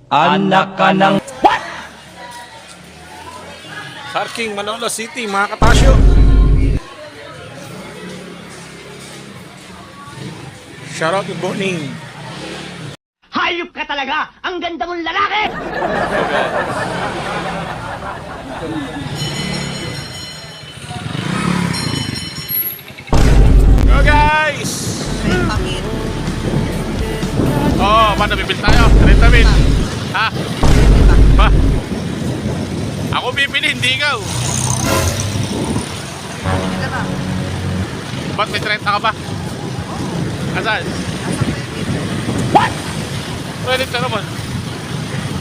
Anak ka ng... Parking Malolos City, mga katasyo. Shoutout to Boning. Hayop ka talaga! Ang ganda mong lalaki! Go guys! Oh, paano bibili tayo? 30 mil. Ha? Ba? Ako bibili, hindi ikaw. Ba't may 30 ka ba? Asan? What? Pwede ka naman.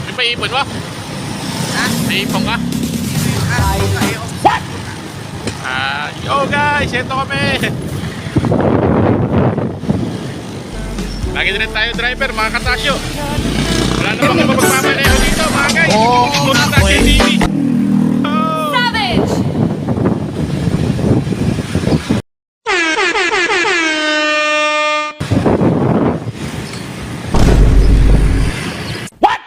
May paipon mo? Ha? May ipon ka? What? Yo guys, ito kami. Lagi din tayo driver, mga katasyo. Wala na bang mapagmamaneho dito, mga guys. Muna na si TV. Savage! What?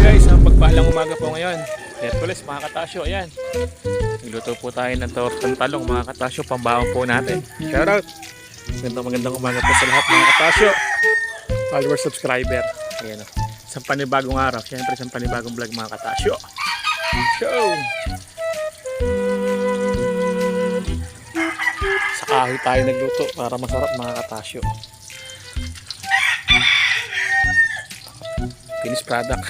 Guys, ang pagpalang umaga po ngayon. Hercules, mga katasyo, ayan. Nagluto po tayo ng tortang talong, mga katasyo, pambaon po natin. Shoutout! Magandang umaga po sa lahat, mga katasyo. Follower, subscriber. Ayan o. Isang panibagong araw. Siyempre, isang panibagong vlog, mga katasyo. Show! Sa kahoy tayo nagluto para masarap, mga katasyo. Finished product.